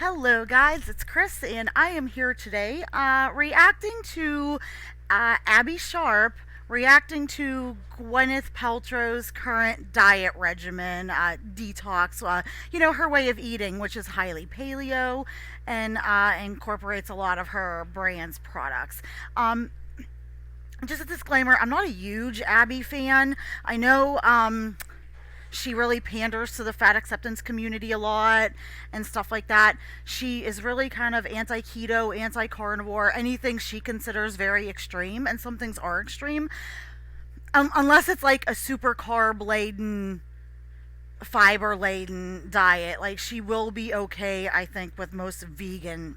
Hello, guys. It's Chris, and I am here today reacting to Abby Sharp reacting to Gwyneth Paltrow's current diet regimen, detox, her way of eating, which is highly paleo and incorporates a lot of her brand's products. Um, just a disclaimer, I'm not a huge Abby fan. I know she really panders to the fat acceptance community a lot and stuff like that. She is really kind of anti keto, anti carnivore, anything she considers very extreme, and some things are extreme. Unless it's like a super carb laden, fiber laden diet. Like, she will be okay, I think, with most vegan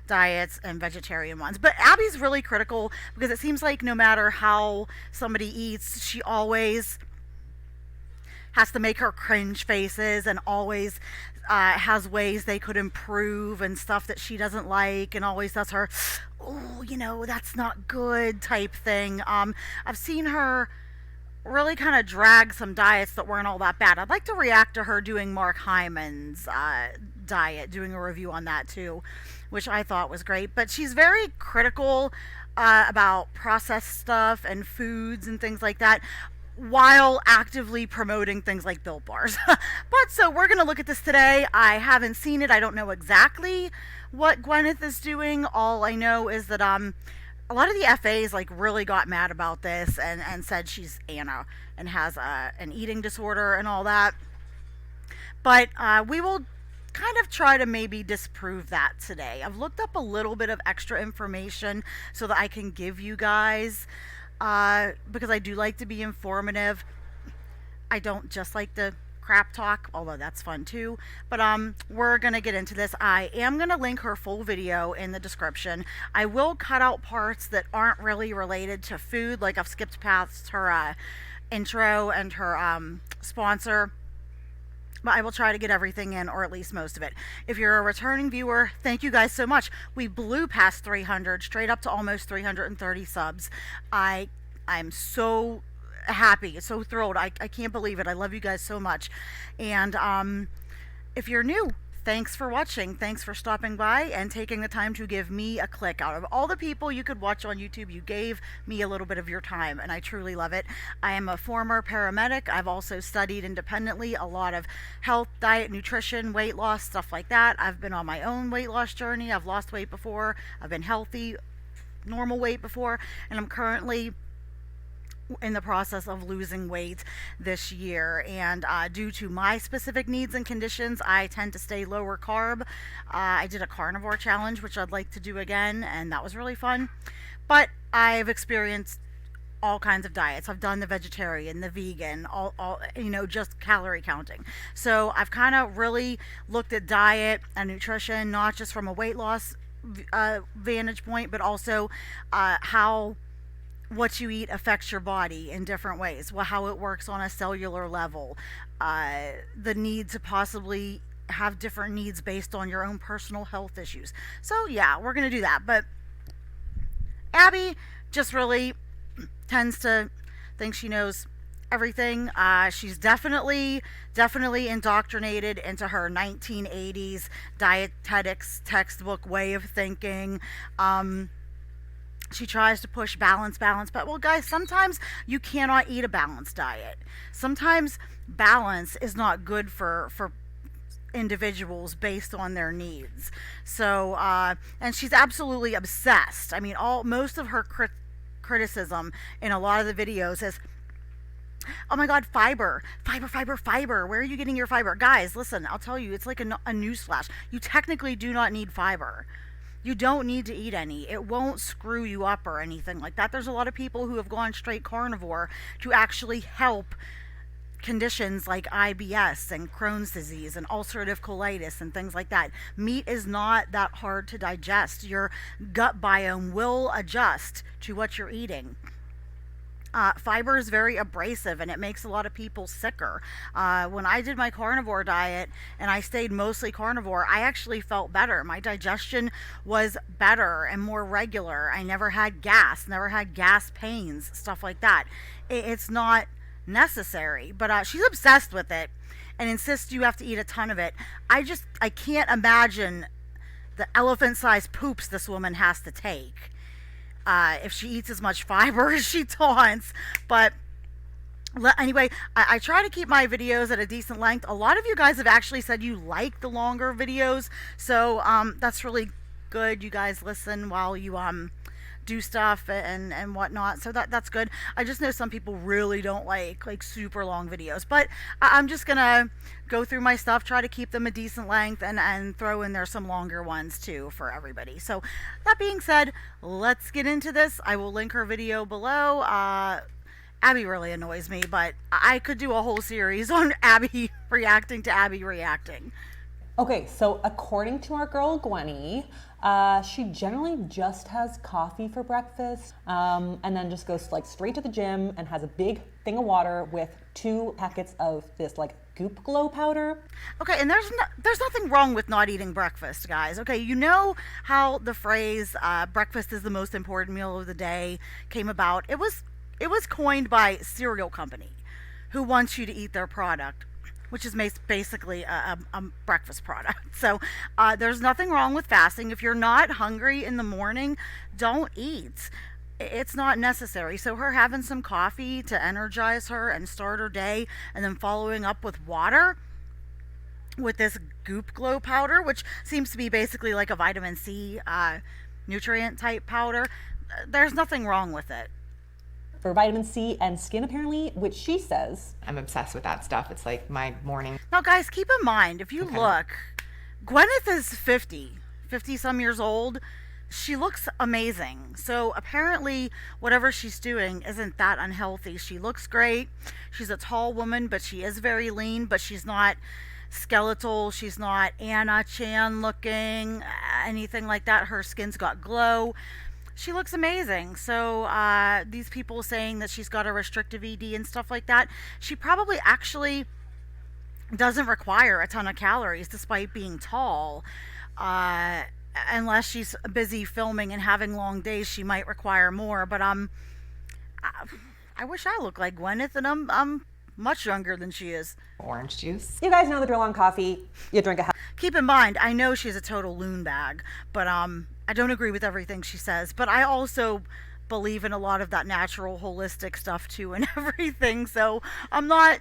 diets and vegetarian ones. But Abby's really critical because it seems like no matter how somebody eats, she always has to make her cringe faces and always has ways they could improve and stuff that she doesn't like, and always does her, oh, that's not good type thing. I've seen her really kind of drag some diets that weren't all that bad. I'd like to react to her doing Mark Hyman's diet, doing a review on that too, which I thought was great. But she's very critical about processed stuff and foods and things like that, while actively promoting things like Built Bars. But so we're going to look at this today. I haven't seen it. I don't know exactly what Gwyneth is doing. All I know is that a lot of the FAs like really got mad about this and said she's Anna and has an eating disorder and all that. But we will kind of try to maybe disprove that today. I've looked up a little bit of extra information so that I can give you guys, because I do like to be informative. I don't just like to crap talk, although that's fun too. But we're gonna get into this. I am gonna link her full video in the description. I will cut out parts that aren't really related to food, like I've skipped past her intro and her sponsor. But I will try to get everything in, or at least most of it. If you're a returning viewer, thank you guys so much. We blew past 300, straight up to almost 330 subs. I'm so happy, so thrilled. I can't believe it. I love you guys so much. And if you're new, thanks for watching. Thanks for stopping by and taking the time to give me a click. Out of all the people you could watch on YouTube, you gave me a little bit of your time, and I truly love it. I am a former paramedic. I've also studied independently a lot of health, diet, nutrition, weight loss, stuff like that. I've been on my own weight loss journey. I've lost weight before. I've been healthy, normal weight before, and I'm currently in the process of losing weight this year. And due to my specific needs and conditions, I tend to stay lower carb. I did a carnivore challenge, which I'd like to do again, and that was really fun. But I've experienced all kinds of diets. I've done the vegetarian, the vegan, all just calorie counting. So I've kind of really looked at diet and nutrition, not just from a weight loss vantage point, but also how what you eat affects your body in different ways. Well, how it works on a cellular level, the need to possibly have different needs based on your own personal health issues. So yeah, we're gonna do that. But Abby just really tends to think she knows everything. She's definitely indoctrinated into her 1980s dietetics textbook way of thinking. She tries to push balance, but well, guys, sometimes you cannot eat a balanced diet. Sometimes balance is not good for individuals based on their needs. So, and she's absolutely obsessed. I mean, most of her criticism in a lot of the videos is, oh my God, fiber. Where are you getting your fiber? Guys, listen, I'll tell you, it's like a newsflash. You technically do not need fiber. You don't need to eat any. It won't screw you up or anything like that. There's a lot of people who have gone straight carnivore to actually help conditions like IBS and Crohn's disease and ulcerative colitis and things like that. Meat is not that hard to digest. Your gut biome will adjust to what you're eating. Fiber is very abrasive, and it makes a lot of people sicker. When I did my carnivore diet and I stayed mostly carnivore, I actually felt better. My digestion was better and more regular. I never had gas pains, stuff like that. It's not necessary, but she's obsessed with it. and insists you have to eat a ton of it. I can't imagine the elephant-sized poops this woman has to take if she eats as much fiber as she taunts. But anyway, I try to keep my videos at a decent length. A lot of you guys have actually said you like the longer videos, so that's really good. You guys listen while you do stuff and whatnot, so that's good. I just know some people really don't like super long videos, but I'm just gonna go through my stuff, try to keep them a decent length, and throw in there some longer ones too for everybody. So that being said, let's get into this. I will link her video below. Abbey really annoys me, but I could do a whole series on Abbey reacting to Abbey reacting. Okay, so according to our girl Gwenny, she generally just has coffee for breakfast, and then just goes like straight to the gym and has a big thing of water with 2 packets of this like Goop glow powder. Okay, and there's nothing wrong with not eating breakfast, guys. Okay, you know how the phrase breakfast is the most important meal of the day came about. It was coined by cereal company, who wants you to eat their product, which is basically a breakfast product. So there's nothing wrong with fasting. If you're not hungry in the morning, don't eat. It's not necessary. So her having some coffee to energize her and start her day, and then following up with water with this Goop glow powder, which seems to be basically like a vitamin C nutrient type powder, there's nothing wrong with it. For vitamin C and skin, apparently, which she says, I'm obsessed with that stuff. It's like my morning. Now, guys, keep in mind, if you look, Gweneth is 50 some years old. She looks amazing. So apparently, whatever she's doing isn't that unhealthy. She looks great. She's a tall woman, but she is very lean, but she's not skeletal. She's not Anna Chan looking, anything like that. Her skin's got glow. She looks amazing. So these people saying that she's got a restrictive ED and stuff like that, she probably actually doesn't require a ton of calories despite being tall. Unless she's busy filming and having long days, she might require more. But I wish I looked like Gweneth, and I'm much younger than she is. Orange juice. you guys know the drill on coffee. You drink a Keep in mind, I know she's a total loon bag, but I don't agree with everything she says. But I also believe in a lot of that natural, holistic stuff too, and everything. So I'm not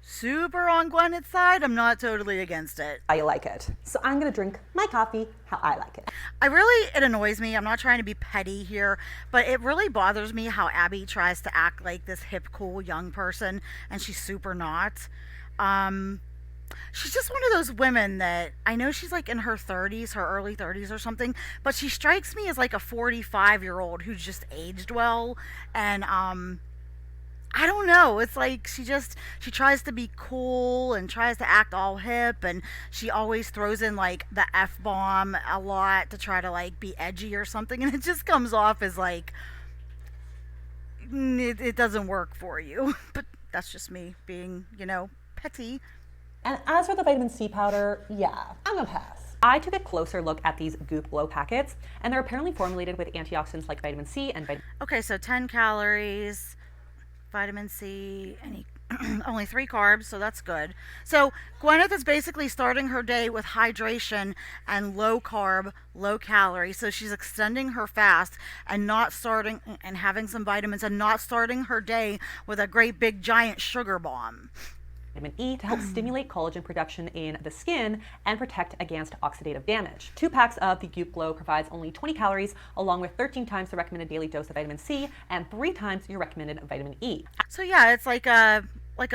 super on Gwyneth's side. I'm not totally against it. how you like it. So I'm gonna drink my coffee how I like it. It annoys me. I'm not trying to be petty here, but it really bothers me how Abbey tries to act like this hip, cool young person, and she's super not. She's just one of those women that I know she's like in her 30s, her early 30s or something, but she strikes me as like a 45-year-old who's just aged well. And I don't know. It's like she tries to be cool and tries to act all hip, and she always throws in like the F-bomb a lot to try to like be edgy or something, and it just comes off as like it doesn't work for you. But that's just me being, petty. And as for the vitamin C powder, yeah, I'm gonna pass. I took a closer look at these Goop glow packets, and they're apparently formulated with antioxidants like vitamin C and vitamin. Okay, so 10 calories, vitamin C, only 3 carbs, so that's good. So Gweneth is basically starting her day with hydration and low carb, low calorie. So she's extending her fast and not starting and having some vitamins and not starting her day with a great big giant sugar bomb. Vitamin E to help stimulate collagen production in the skin and protect against oxidative damage. 2 packs of the Goop Glow provides only 20 calories, along with 13 times the recommended daily dose of vitamin C and 3 times your recommended vitamin E. So yeah, it's like a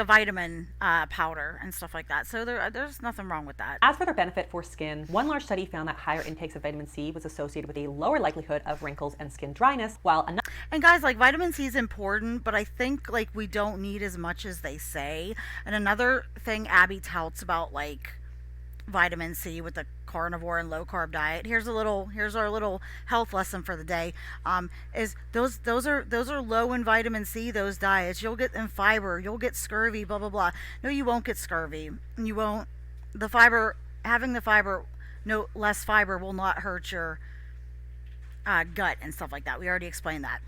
vitamin powder and stuff like that. So there's nothing wrong with that. As for their benefit for skin, one large study found that higher intakes of vitamin C was associated with a lower likelihood of wrinkles and skin dryness, while another. And guys, like, vitamin C is important, but I think like we don't need as much as they say. And another thing Abbey touts about like vitamin C with the carnivore and low carb diet. Here's our little health lesson for the day. Is those are low in vitamin C, those diets. You'll get in fiber, you'll get scurvy, blah blah blah. No, you won't get scurvy. You won't. Having the fiber, no less fiber will not hurt your gut and stuff like that. We already explained that.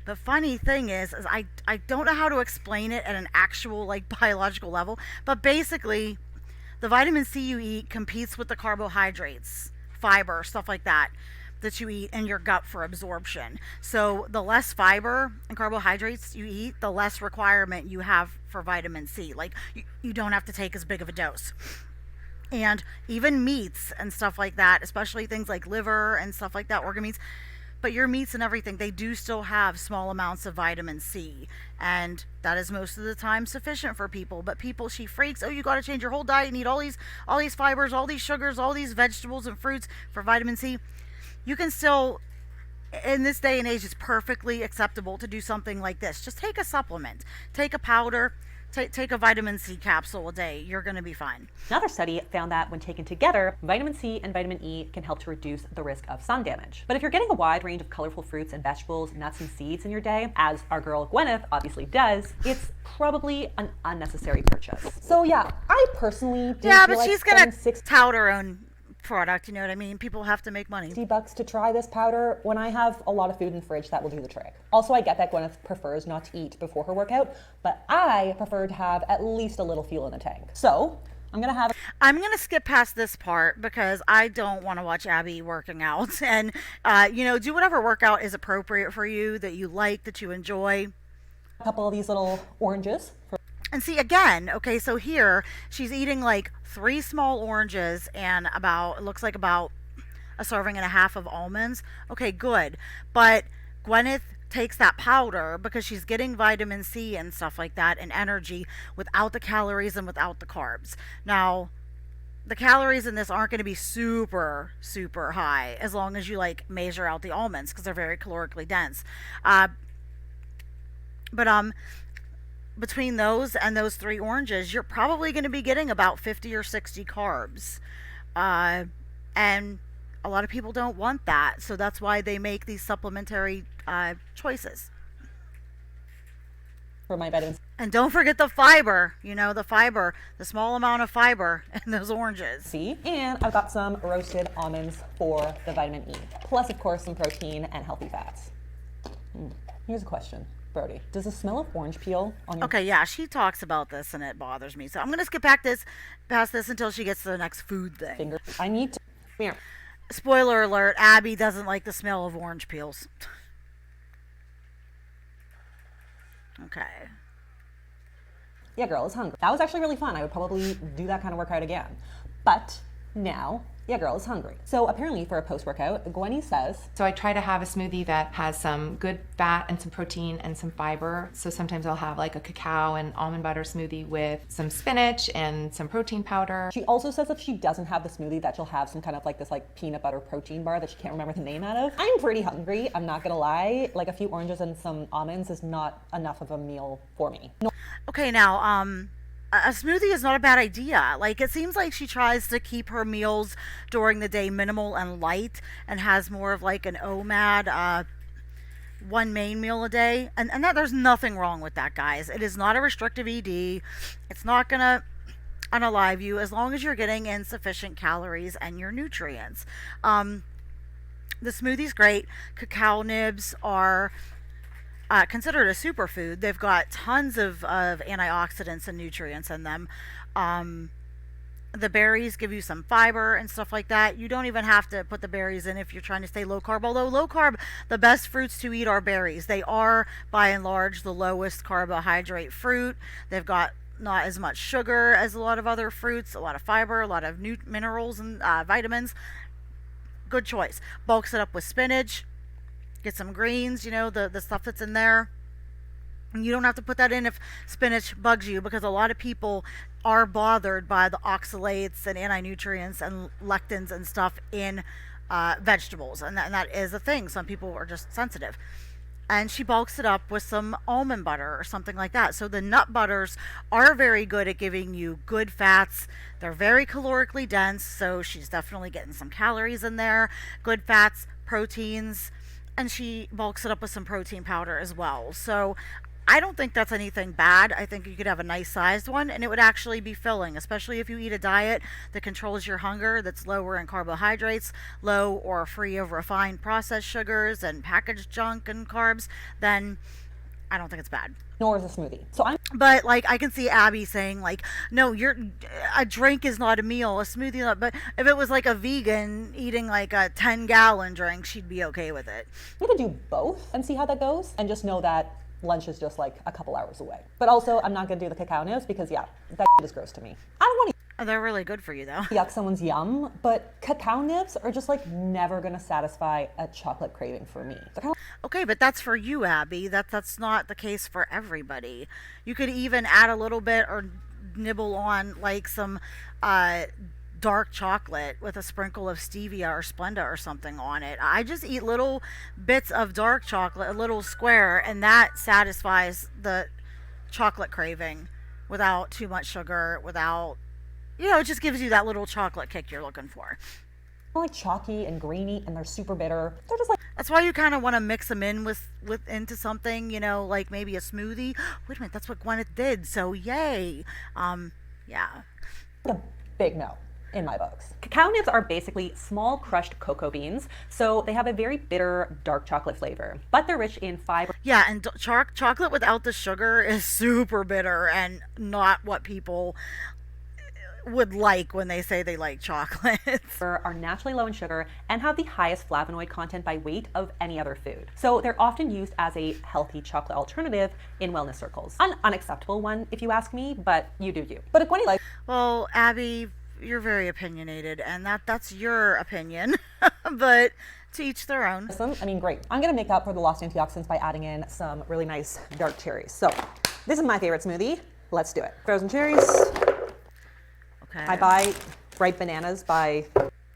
The funny thing is I don't know how to explain it at an actual like biological level, but basically the vitamin C you eat competes with the carbohydrates, fiber, stuff like that you eat in your gut for absorption. So the less fiber and carbohydrates you eat, the less requirement you have for vitamin C. Like you don't have to take as big of a dose. And even meats and stuff like that, especially things like liver and stuff like that, organ meats, but your meats and everything, they do still have small amounts of vitamin C, and that is most of the time sufficient for people. But people, she freaks, oh, you got to change your whole diet and eat all these fibers, all these sugars, all these vegetables and fruits for vitamin C. You can still, in this day and age, it's perfectly acceptable to do something like this. Just take a supplement, take a powder, take a vitamin C capsule a day. You're going to be fine. Another study found that when taken together, vitamin C and vitamin E can help to reduce the risk of sun damage. But if you're getting a wide range of colorful fruits and vegetables, nuts and seeds in your day, as our girl Gweneth obviously does, it's probably an unnecessary purchase. So yeah, I personally didn't Yeah, feel but like she's going spending to tout her own product, you know what I mean? People have to make money. $60 to try this powder when I have a lot of food in the fridge that will do the trick. Also, I get that Gweneth prefers not to eat before her workout, but I prefer to have at least a little fuel in the tank. So I'm gonna skip past this part because I don't want to watch Abbey working out. And do whatever workout is appropriate for you, that you like, that you enjoy. a couple of these little oranges. And see, again, okay, so here she's eating like 3 small oranges and it looks like about a serving and a half of almonds. Okay, good. But Gweneth takes that powder because she's getting vitamin C and stuff like that and energy without the calories and without the carbs. Now, the calories in this aren't going to be super, super high as long as you like measure out the almonds because they're very calorically dense. But between those and those 3 oranges, you're probably going to be getting about 50 or 60 carbs. And a lot of people don't want that, so that's why they make these supplementary choices. For my vitamins. And don't forget the fiber, the small amount of fiber in those oranges. See? And I've got some roasted almonds for the vitamin E. Plus, of course, some protein and healthy fats. Here's a question. Brody, does the smell of orange peel on your Okay, yeah, she talks about this and it bothers me. So I'm going to skip past this until she gets to the next food thing. finger? I need to. Come here. Spoiler alert, Abby doesn't like the smell of orange peels. Okay. Yeah, girl is hungry. That was actually really fun. I would probably do that kind of workout again. But now, yeah, girl is hungry. So apparently for a post-workout, Gwenny says, So I try to have a smoothie that has some good fat and some protein and some fiber. So sometimes I'll have like a cacao and almond butter smoothie with some spinach and some protein powder. she also says if she doesn't have the smoothie that she'll have some kind of like this like peanut butter protein bar that she can't remember the name out of. I'm pretty hungry, I'm not gonna lie. Like a few oranges and some almonds is not enough of a meal for me. No. Okay, now, a smoothie is not a bad idea. Like, it seems like she tries to keep her meals during the day minimal and light and has more of like an OMAD, one main meal a day. And that there's nothing wrong with that, guys. It is not a restrictive ED. It's not going to unalive you as long as you're getting in sufficient calories and your nutrients. The smoothie's great. Cacao nibs are considered a superfood. They've got tons of antioxidants and nutrients in them. The berries give you some fiber and stuff like that. You don't even have to put the berries in if you're trying to stay low carb. Although low carb, the best fruits to eat are berries. They are, by and large, the lowest carbohydrate fruit. They've got not as much sugar as a lot of other fruits, a lot of fiber, a lot of minerals and vitamins. Good choice. Bulks it up with spinach. Get some greens, the stuff that's in there. And you don't have to put that in if spinach bugs you, because a lot of people are bothered by the oxalates and anti-nutrients and lectins and stuff in vegetables. And that is a thing. Some people are just sensitive. And she bulks it up with some almond butter or something like that. So the nut butters are very good at giving you good fats. They're very calorically dense, so she's definitely getting some calories in there. Good fats, proteins. And she bulks it up with some protein powder as well. So I don't think that's anything bad. I think you could have a nice sized one and it would actually be filling, especially if you eat a diet that controls your hunger, that's lower in carbohydrates, low or free of refined processed sugars and packaged junk and carbs, then I don't think it's bad. Nor is a smoothie. So I'm But like I can see Abby saying like, no, you're a drink is not a meal, a smoothie not. But if it was like a vegan eating like a 10-gallon drink, she'd be okay with it. going to do both and see how that goes, and just know that lunch is just like a couple hours away. But also, I'm not going to do the cacao nibs because, yeah, that is gross to me. I don't want to Oh, they're really good for you though. yuck someone's yum, but cacao nibs are just like never going to satisfy a chocolate craving for me. They're kind of Okay, but that's for you, Abby. That's not the case for everybody. You could even add a little bit or nibble on like some uh, dark chocolate with a sprinkle of stevia or Splenda or something on it. I just eat little bits of dark chocolate, a little square, and that satisfies the chocolate craving without too much sugar, without, it just gives you that little chocolate kick you're looking for. like chalky and grainy, and they're super bitter. They're just like That's why you kind of want to mix them in with into something, like maybe a smoothie. Wait a minute, that's what Gweneth did. So yay. Yeah. a big no in my books. Cacao nibs are basically small crushed cocoa beans, so they have a very bitter dark chocolate flavor, but they're rich in fiber. Yeah, and chocolate without the sugar is super bitter and not what people would like when they say they like chocolates. Are naturally low in sugar and have the highest flavonoid content by weight of any other food. So they're often used as a healthy chocolate alternative in wellness circles. An unacceptable one, if you ask me, but you do you. But if Gwenny likes, Well, Abby, you're very opinionated, and that's your opinion. But to each their own. them, I mean, great. I'm gonna make up for the lost antioxidants by adding in some really nice dark cherries. So this is my favorite smoothie. Let's do it. Frozen cherries. Okay. I buy ripe bananas by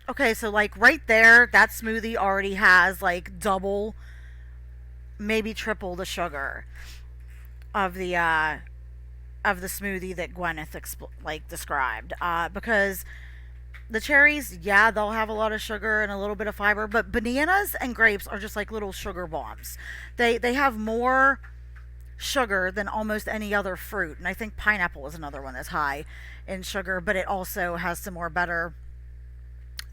Okay, so like right there, that smoothie already has like double, maybe triple the sugar of the smoothie that Gwyneth described. Because the cherries, yeah, they'll have a lot of sugar and a little bit of fiber, but bananas and grapes are just like little sugar bombs. They have more sugar than almost any other fruit, and I think pineapple is another one that's high in sugar, but it also has some more better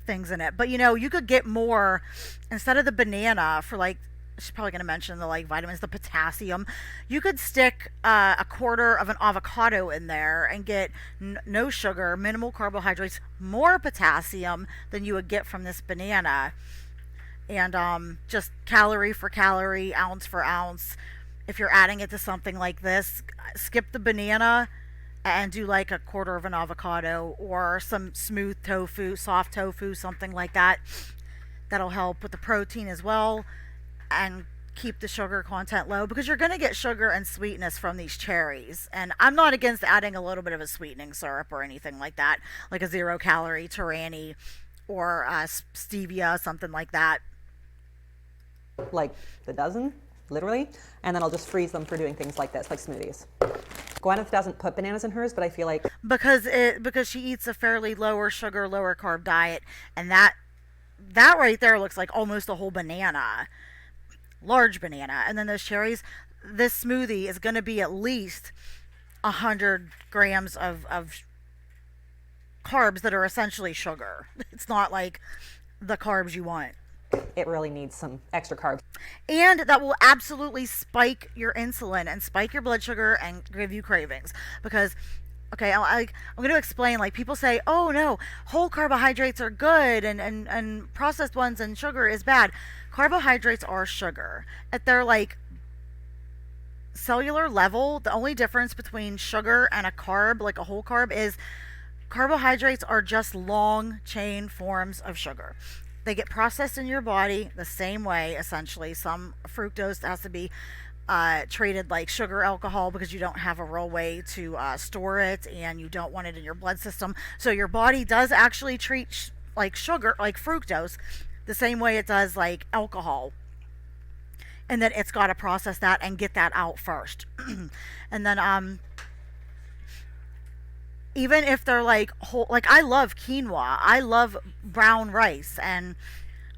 things in it. But you could get more instead of the banana for like, she's probably going to mention the like vitamins, the potassium. You could stick a quarter of an avocado in there and get no sugar, minimal carbohydrates, more potassium than you would get from this banana, and just calorie for calorie, ounce for ounce. If you're adding it to something like this, skip the banana and do like a quarter of an avocado or some smooth tofu, soft tofu, something like that. That'll help with the protein as well and keep the sugar content low, because you're going to get sugar and sweetness from these cherries. And I'm not against adding a little bit of a sweetening syrup or anything like that, like a 0-calorie Torani or stevia, something like that. like the dozen, literally, and then I'll just freeze them for doing things like this, like smoothies. Gwyneth doesn't put bananas in hers, but I feel like Because she eats a fairly lower sugar, lower carb diet, and that right there looks like almost a whole banana, large banana. And then those cherries, this smoothie is going to be at least 100 grams of carbs that are essentially sugar. It's not like the carbs you want. it really needs some extra carbs. And that will absolutely spike your insulin and spike your blood sugar and give you cravings. Because, okay, I'm going to explain. Like, people say, oh no, whole carbohydrates are good and processed ones and sugar is bad. Carbohydrates are sugar. At their like cellular level, the only difference between sugar and a carb, like a whole carb, is carbohydrates are just long chain forms of sugar. They get processed in your body the same way, essentially. Some fructose has to be treated like sugar alcohol because you don't have a real way to store it and you don't want it in your blood system. So your body does actually treat like sugar, like fructose, the same way it does like alcohol. And then it's got to process that and get that out first. And then even if they're like whole, like I love quinoa, I love brown rice, and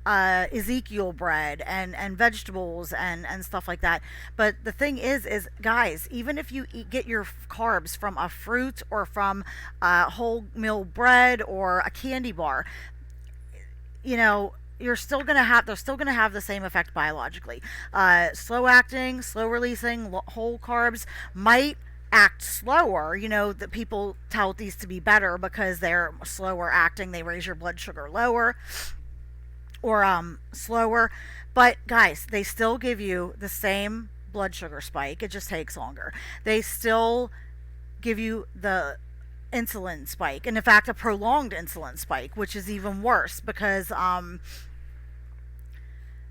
Ezekiel bread and vegetables and stuff like that. But the thing is guys, even if you get your carbs from a fruit or from whole meal bread or a candy bar, you know, they're still gonna have the same effect biologically. Slow acting, slow releasing whole carbs might act slower. You know that people tout these to be better because they're slower acting. They raise your blood sugar lower or slower. But guys, they still give you the same blood sugar spike. It just takes longer. They still give you the insulin spike, and in fact a prolonged insulin spike, which is even worse because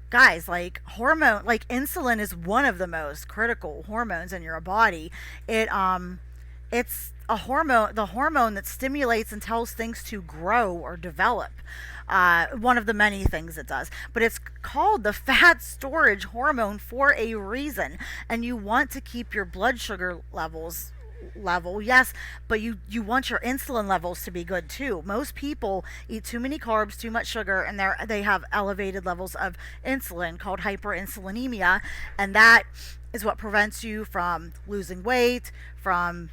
guys, like insulin is one of the most critical hormones in your body. It's a hormone, the hormone that stimulates and tells things to grow or develop. One of the many things it does, but it's called the fat storage hormone for a reason. And you want to keep your blood sugar levels level, yes, but you want your insulin levels to be good too. Most people eat too many carbs, too much sugar, and they have elevated levels of insulin called hyperinsulinemia, and that is what prevents you from losing weight, from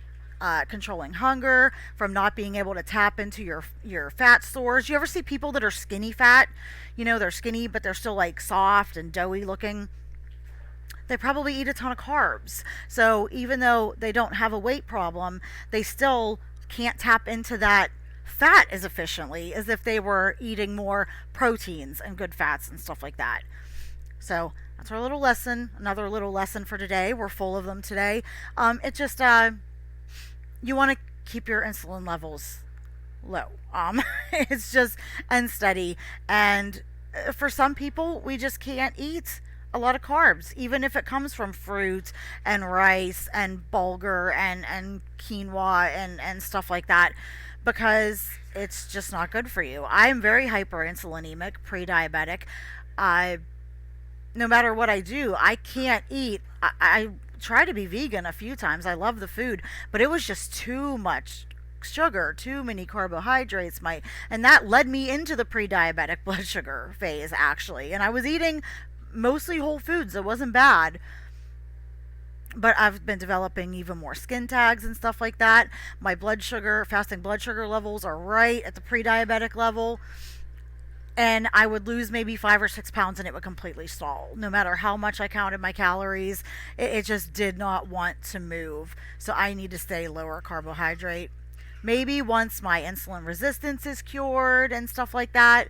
controlling hunger, from not being able to tap into your fat stores. You ever see people that are skinny fat? You know, they're skinny but they're still like soft and doughy looking. They probably eat a ton of carbs. So even though they don't have a weight problem, they still can't tap into that fat as efficiently as if they were eating more proteins and good fats and stuff like that. So that's our little lesson. Another little lesson for today. We're full of them today. It just you want to keep your insulin levels low. It's just unsteady, and for some people, we just can't eat a lot of carbs, even if it comes from fruit and rice and bulgur and quinoa and stuff like that, because it's just not good for you. I'm very hyperinsulinemic, pre-diabetic. No matter what I do, I can't eat. I try to be vegan a few times. I love the food, but it was just too much sugar, too many carbohydrates, and that led me into the pre-diabetic blood sugar phase actually. And I was eating mostly whole foods. It wasn't bad, but I've been developing even more skin tags and stuff like that. My fasting blood sugar levels are right at the pre-diabetic level, and I would lose maybe 5 or 6 pounds and it would completely stall. No matter how much I counted my calories, it just did not want to move. So I need to stay lower carbohydrate. Maybe once my insulin resistance is cured and stuff like that,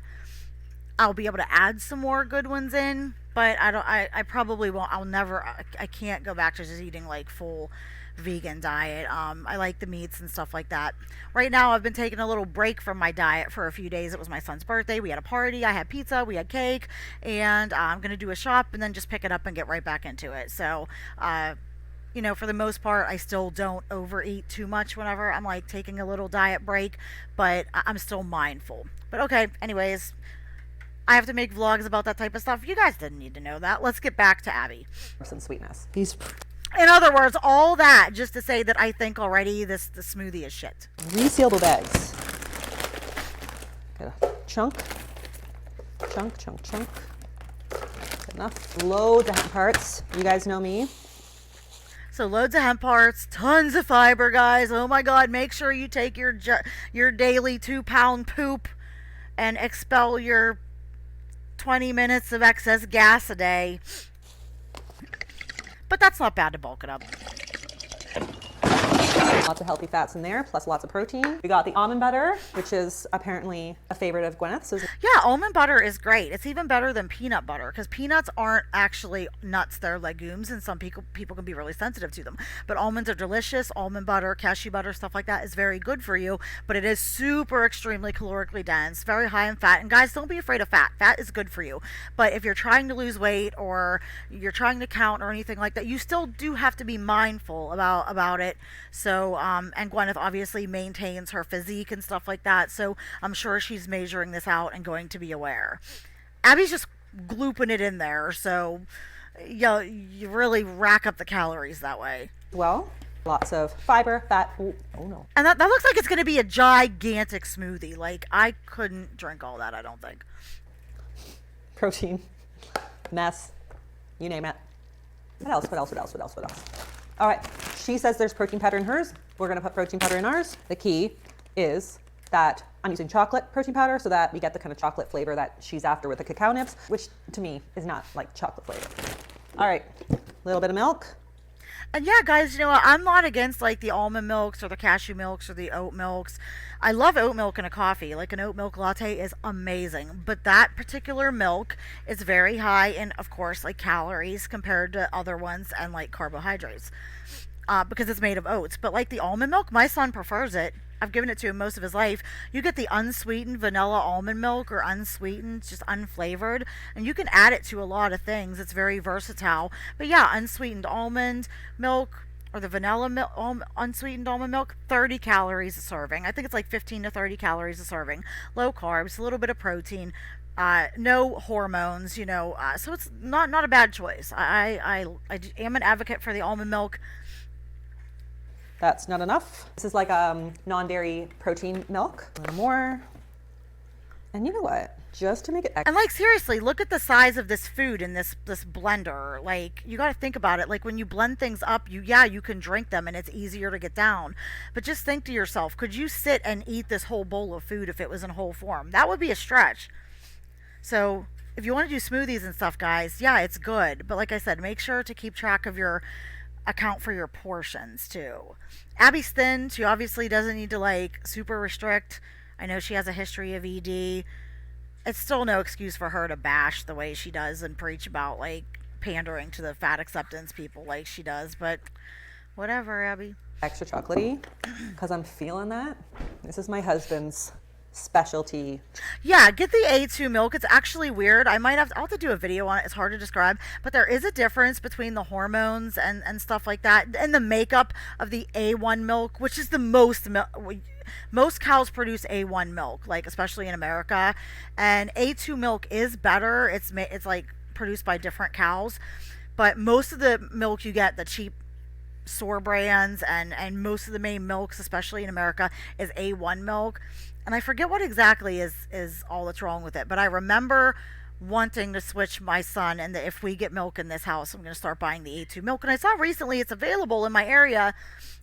I'll be able to add some more good ones in, but I probably won't. I can't go back to just eating like full vegan diet. I like the meats and stuff like that. Right now I've been taking a little break from my diet for a few days. It was my son's birthday. We had a party. I had pizza. We had cake, and I'm going to do a shop and then just pick it up and get right back into it. So, you know, for the most part, I still don't overeat too much whenever I'm like taking a little diet break, but I'm still mindful. But okay, anyways, I have to make vlogs about that type of stuff. You guys didn't need to know that. Let's get back to Abbey. Some sweetness. In other words, all that just to say that I think already the smoothie is shit. Reseal the bags. Get a chunk. Good enough. Loads of hemp parts. You guys know me. So loads of hemp parts, tons of fiber, guys. Oh my God, make sure you take your daily 2-pound poop and expel your 20 minutes of excess gas a day. But that's not bad to bulk it up. Lots of healthy fats in there, plus lots of protein. We got the almond butter, which is apparently a favorite of Gweneth's. Yeah, almond butter is great. It's even better than peanut butter because peanuts aren't actually nuts, they're legumes, and some people can be really sensitive to them. But almonds are delicious. Almond butter, cashew butter, stuff like that is very good for you, but it is super extremely calorically dense, very high in fat. And guys, don't be afraid of fat. Fat is good for you. But if you're trying to lose weight or you're trying to count or anything like that, you still do have to be mindful about it. So, and Gweneth obviously maintains her physique and stuff like that, so I'm sure she's measuring this out and going to be aware. Abby's just glooping it in there, so you really rack up the calories that way. Well, lots of fiber, fat. Oh no. And that looks like it's going to be a gigantic smoothie. Like, I couldn't drink all that, I don't think. protein, mess, you name it. What else? All right, she says there's protein powder in hers. We're gonna put protein powder in ours. The key is that I'm using chocolate protein powder so that we get the kind of chocolate flavor that she's after with the cacao nibs, which to me is not like chocolate flavor. All right, a little bit of milk. And yeah, guys, you know what? I'm not against like the almond milks or the cashew milks or the oat milks. I love oat milk in a coffee. Like an oat milk latte is amazing. But that particular milk is very high in, of course, like calories compared to other ones and like carbohydrates. Because it's made of oats. But like the almond milk, my son prefers it. I've given it to him most of his life. You get the unsweetened vanilla almond milk or unsweetened, just unflavored, and you can add it to a lot of things. It's very versatile. But yeah, unsweetened almond milk or the vanilla unsweetened almond milk, 30 calories a serving. I think it's like 15 to 30 calories a serving. Low carbs, a little bit of protein. No hormones, so it's not a bad choice. I am an advocate for the almond milk. That's not enough. This is like non-dairy protein milk. A little more. And you know what? Just to make it extra. And like seriously, look at the size of this food in this blender. Like you got to think about it. Like when you blend things up, you can drink them and it's easier to get down. But just think to yourself, could you sit and eat this whole bowl of food if it was in whole form? That would be a stretch. So if you want to do smoothies and stuff, guys, yeah, it's good. But like I said, make sure to keep track of account for your portions too. Abby's thin. She obviously doesn't need to like super restrict. I know she has a history of ED. It's still no excuse for her to bash the way she does and preach about like pandering to the fat acceptance people like she does, but whatever, Abby. Extra chocolatey, because I'm feeling that. This is my husband's specialty. Yeah, get the A2 milk. It's actually weird. I'll have to do a video on it. It's hard to describe, but there is a difference between the hormones and stuff like that and the makeup of the A1 milk, which is the most cows produce A1 milk, like especially in America, and A2 milk is better. It's like produced by different cows, but most of the milk you get, the cheap store brands and most of the main milks, especially in America, is A1 milk. And I forget what exactly is all that's wrong with it, but I remember wanting to switch my son, and if we get milk in this house, I'm going to start buying the A2 milk. And I saw recently it's available in my area,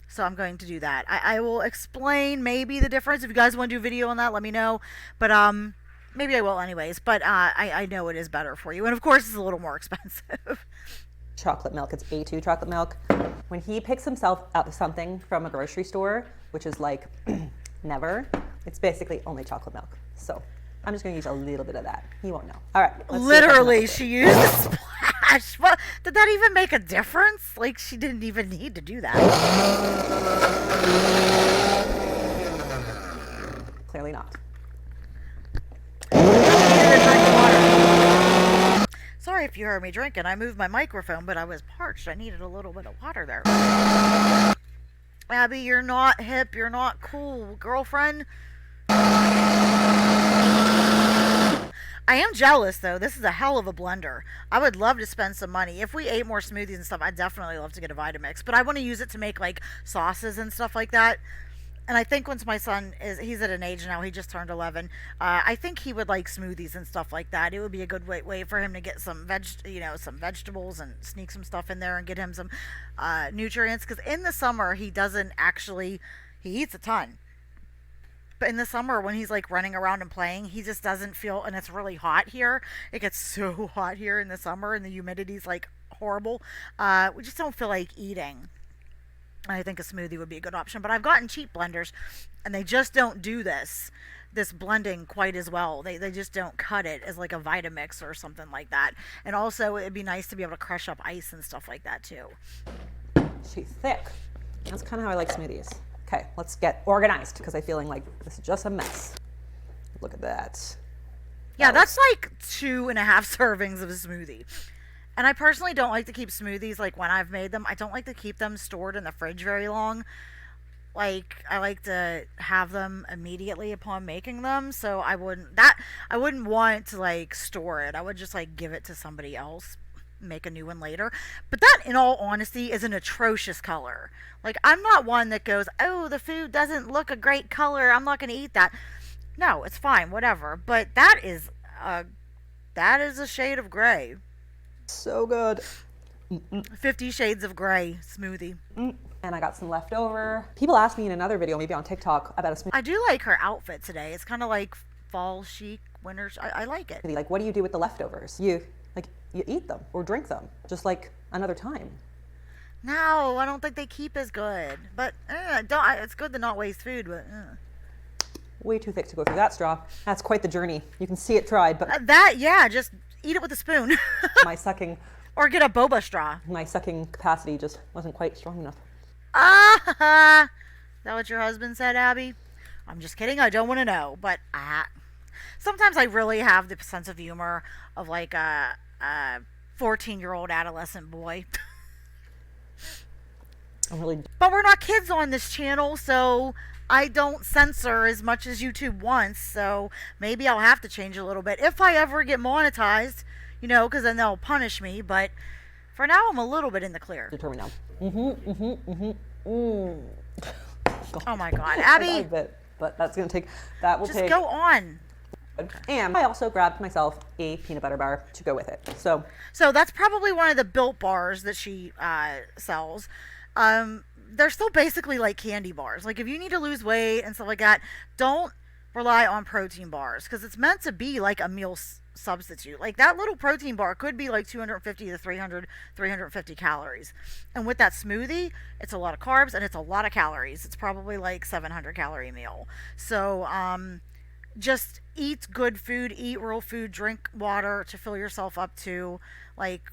so I'm going to do that. I will explain maybe the difference. If you guys want to do a video on that, let me know. But maybe I will anyways. But I know it is better for you, and of course it's a little more expensive. Chocolate milk. It's A2 chocolate milk. When he picks himself up something from a grocery store, which is like never, it's basically only chocolate milk. So I'm just going to use a little bit of that. He won't know. All right. Literally, she used a splash. Well, did that even make a difference? Like, she didn't even need to do that. Clearly not. Sorry if you heard me drinking. I moved my microphone, but I was parched. I needed a little bit of water there. Abby, you're not hip. You're not cool, girlfriend. I am jealous, though. This is a hell of a blender. I would love to spend some money. If we ate more smoothies and stuff, I'd definitely love to get a Vitamix. But I want to use it to make, like, sauces and stuff like that. And I think once my son he's at an age now, he just turned 11. I think he would like smoothies and stuff like that. It would be a good way for him to get some some vegetables and sneak some stuff in there and get him some nutrients. Because in the summer, he eats a ton. But in the summer, when he's like running around and playing, he just doesn't feel, and it's really hot here. It gets so hot here in the summer, and the humidity's like horrible. We just don't feel like eating. I think a smoothie would be a good option, but I've gotten cheap blenders and they just don't do this blending quite as well. They just don't cut it as like a Vitamix or something like that. And also it'd be nice to be able to crush up ice and stuff like that too. She's thick. That's kind of how I like smoothies. Okay, let's get organized because I'm feeling like this is just a mess. Look at that. Yeah, that's like 2.5 servings of a smoothie. And I personally don't like to keep smoothies, like when I've made them, I don't like to keep them stored in the fridge very long. Like, I like to have them immediately upon making them, so I wouldn't want to like store it. I would just like give it to somebody else, make a new one later. But that, in all honesty, is an atrocious color. Like, I'm not one that goes, oh, the food doesn't look a great color, I'm not going to eat that. No, it's fine, whatever. But that is That is a shade of gray. So good. 50 Shades of Gray smoothie. And I got some leftover. People asked me in another video, maybe on TikTok, about a smoothie. I do like her outfit today. It's kind of like fall chic, winter. I like it. Like, what do you do with the leftovers? You eat them or drink them, just like another time. No, I don't think they keep as good. But it's good to not waste food. But Way too thick to go through that straw. That's quite the journey. You can see it tried, but just eat it with a spoon. my sucking Or get a boba straw. capacity just wasn't quite strong enough. Is that what your husband said, Abby? I'm just kidding. I don't want to know. But sometimes I really have the sense of humor of like a 14-year-old adolescent boy. But we're not kids on this channel, so I don't censor as much as YouTube wants. So maybe I'll have to change a little bit if I ever get monetized, because then they'll punish me. But for now, I'm a little bit in the clear. Determined now. Oh my God, Abby! But that's gonna take. That will Just take. go on. And I also grabbed myself a peanut butter bar to go with it. So that's probably one of the Built bars that she sells. They're still basically like candy bars. Like if you need to lose weight and stuff like that, don't rely on protein bars because it's meant to be like a meal substitute. Like that little protein bar could be like 250 to 350 calories. And with that smoothie, it's a lot of carbs and it's a lot of calories. It's probably like 700 calorie meal. So, just eat good food, eat real food, drink water to fill yourself up to, like,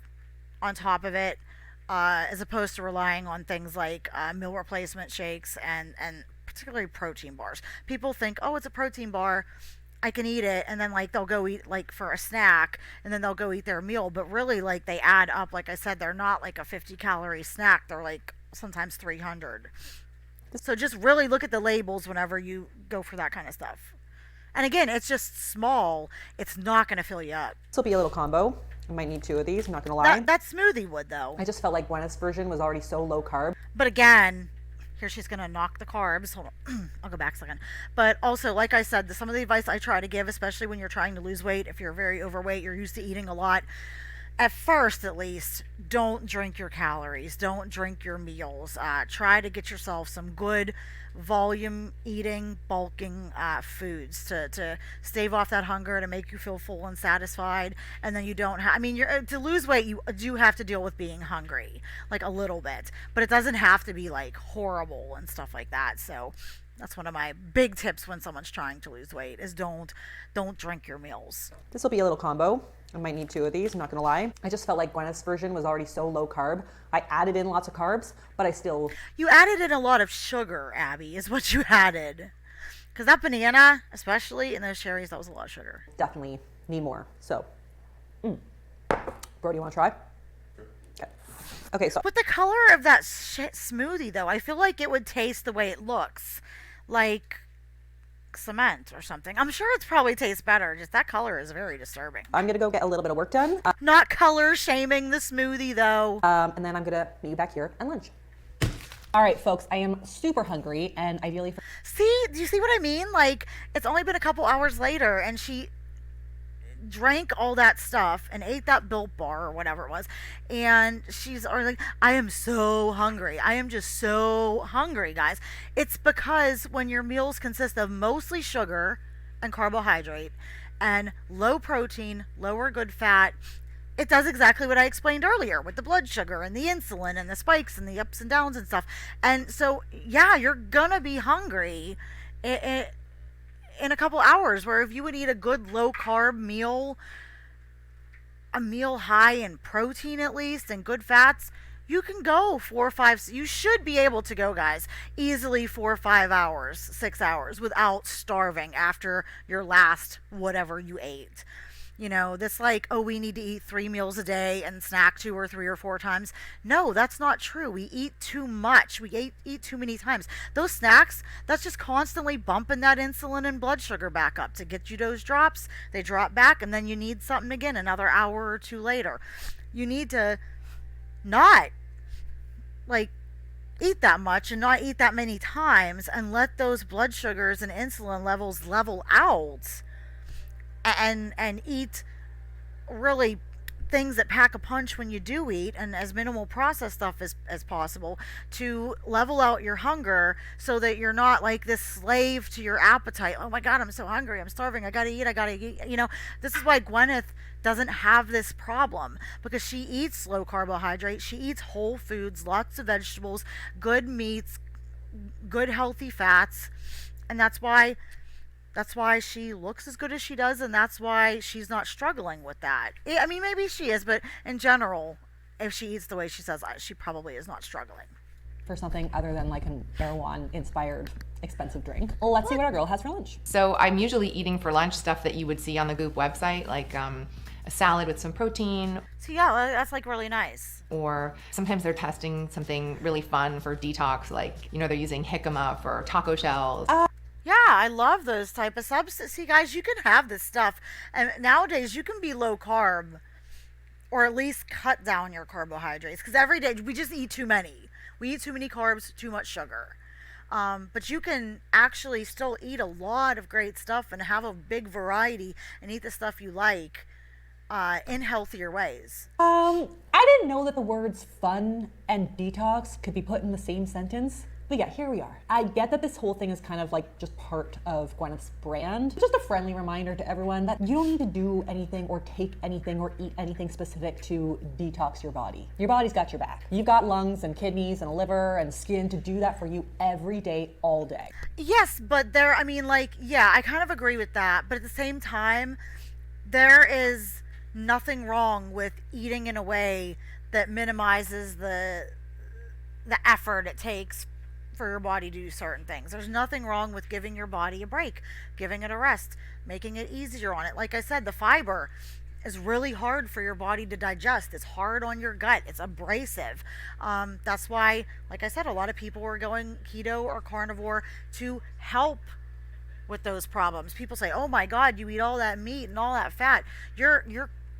on top of it, as opposed to relying on things like meal replacement shakes and particularly protein bars. People think, oh, it's a protein bar, I can eat it, and then like they'll go eat like for a snack, and then they'll go eat their meal. But really, like they add up. Like I said, they're not like a 50-calorie snack. They're like sometimes 300. So just really look at the labels whenever you go for that kind of stuff. And again, it's just small. It's not going to fill you up. this will be a little combo. I might need 2 of these. I'm not gonna lie. That smoothie would though. I just felt like Gweneth's version was already so low carb. But again, here she's going to knock the carbs. Hold on. I'll go back a second. But also, like I said, some of the advice I try to give, especially when you're trying to lose weight, if you're very overweight, you're used to eating a lot. At first, at least, don't drink your calories. Don't drink your meals. Try to get yourself some good volume eating, bulking foods to stave off that hunger, to make you feel full and satisfied. And then you don't have, to lose weight, you do have to deal with being hungry, like a little bit. But it doesn't have to be like horrible and stuff like that. So that's one of my big tips when someone's trying to lose weight is don't drink your meals. This will be a little combo. I might need 2 of these, I'm not gonna lie. I just felt like Gweneth's version was already so low carb. I added in lots of carbs, but I still... You added in a lot of sugar, Abby, is what you added. Because that banana, especially, and those cherries, that was a lot of sugar. definitely need more. So, Bro, do you wanna try? Okay, so... But the color of that smoothie, though, I feel like it would taste the way it looks. Like cement or something. I'm sure it's probably tastes better. Just that color is very disturbing. I'm gonna go get a little bit of work done. Not color shaming the smoothie though. And then I'm gonna meet you back here at lunch. All right, folks, I am super hungry and ideally... See, do you see what I mean? Like, it's only been a couple hours later and she drank all that stuff and ate that Built bar or whatever it was, and she's already like, I am so hungry. I am just so hungry, guys. It's because when your meals consist of mostly sugar and carbohydrate and low protein, lower good fat, it does exactly what I explained earlier with the blood sugar and the insulin and the spikes and the ups and downs and stuff. And so, yeah, you're gonna be hungry in a couple hours, where if you would eat a good low carb meal, a meal high in protein at least and good fats, you can go 4 or 5, you should be able to go, guys, easily 4 or 5 hours, 6 hours without starving after your last whatever you ate. This like, oh, we need to eat 3 meals a day and snack 2 or 3 or 4 times. No, that's not true. We eat too much. We eat too many times. Those snacks, that's just constantly bumping that insulin and blood sugar back up to get you those drops. They drop back, and then you need something again another hour or 2 later. You need to not, like, eat that much and not eat that many times and let those blood sugars and insulin levels level out. And eat really things that pack a punch when you do eat, and as minimal processed stuff as possible, to level out your hunger so that you're not like this slave to your appetite. Oh my god, I'm so hungry, I'm starving, I gotta eat. This is why Gwyneth doesn't have this problem, because she eats low carbohydrates, she eats whole foods, lots of vegetables, good meats, good healthy fats, and that's why she looks as good as she does, and that's why she's not struggling with that. I mean, maybe she is, but in general, if she eats the way she says, she probably is not struggling. For something other than like an Erewhon inspired expensive drink. Well, let's see what our girl has for lunch. So I'm usually eating for lunch stuff that you would see on the Goop website, like a salad with some protein. So yeah, that's like really nice. Or sometimes they're testing something really fun for detox, like, they're using jicama for taco shells. Yeah, I love those type of substances. See, guys, you can have this stuff, and nowadays you can be low carb, or at least cut down your carbohydrates. Because every day we just eat too many. We eat too many carbs, too much sugar. But you can actually still eat a lot of great stuff and have a big variety and eat the stuff you like in healthier ways. I didn't know that the words fun and detox could be put in the same sentence. But yeah, here we are. I get that this whole thing is kind of like just part of Gwyneth's brand. Just a friendly reminder to everyone that you don't need to do anything or take anything or eat anything specific to detox your body. Your body's got your back. You've got lungs and kidneys and a liver and skin to do that for you every day, all day. Yes, but I kind of agree with that. But at the same time, there is nothing wrong with eating in a way that minimizes the effort it takes for your body to do certain things. There's nothing wrong with giving your body a break, giving it a rest, making it easier on it. Like I said, the fiber is really hard for your body to digest. It's hard on your gut. It's abrasive. That's why, like I said, a lot of people are going keto or carnivore to help with those problems. People say, "Oh my God, you eat all that meat and all that fat. Your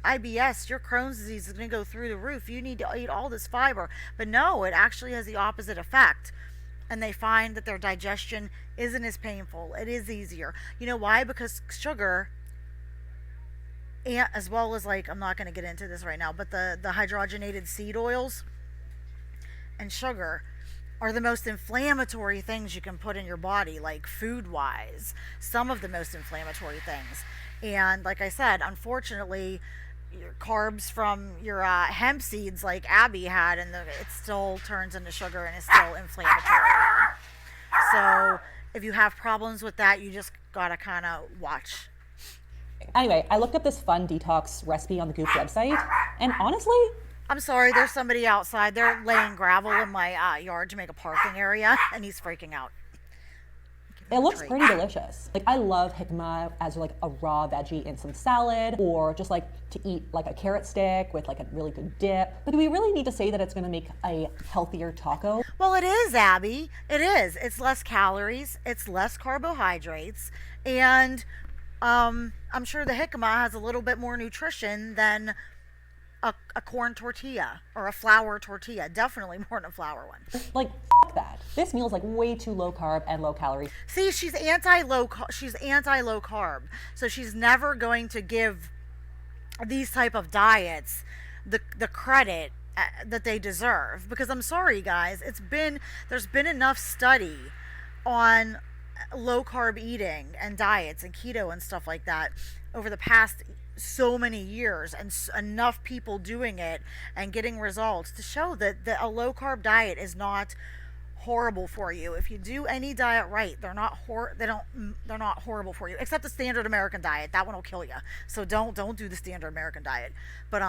IBS, your Crohn's disease is going to go through the roof. You need to eat all this fiber." But no, it actually has the opposite effect. And they find that their digestion isn't as painful. It is easier. You know why? Because sugar, and as well as, like, I'm not going to get into this right now, but the hydrogenated seed oils and sugar are the most inflammatory things you can put in your body, like food wise. Some of the most inflammatory things. And like I said, unfortunately, your carbs from your hemp seeds like Abbey had, and it still turns into sugar and is still inflammatory. So if you have problems with that, you just gotta kind of watch. Anyway, I looked up this fun detox recipe on the Goop website, and honestly, I'm sorry, there's somebody outside. They're laying gravel in my yard to make a parking area, and he's freaking out. it looks pretty delicious. Like, I love jicama as like a raw veggie in some salad, or just like to eat like a carrot stick with like a really good dip. But do we really need to say that it's going to make a healthier taco? Well, it is, Abby. It is. It's less calories, it's less carbohydrates, and I'm sure the jicama has a little bit more nutrition than a corn tortilla or a flour tortilla. Definitely more than a flour one. Like, that. This meal is like way too low carb and low calorie. See, she's anti-low carb. So she's never going to give these type of diets the credit that they deserve, because I'm sorry guys, there's been enough study on low carb eating and diets and keto and stuff like that over the past so many years, and enough people doing it and getting results to show that a low carb diet is not horrible for you. If you do any diet right, they're not horrible for you, except the standard American diet. That one will kill you. So don't do the standard American diet. But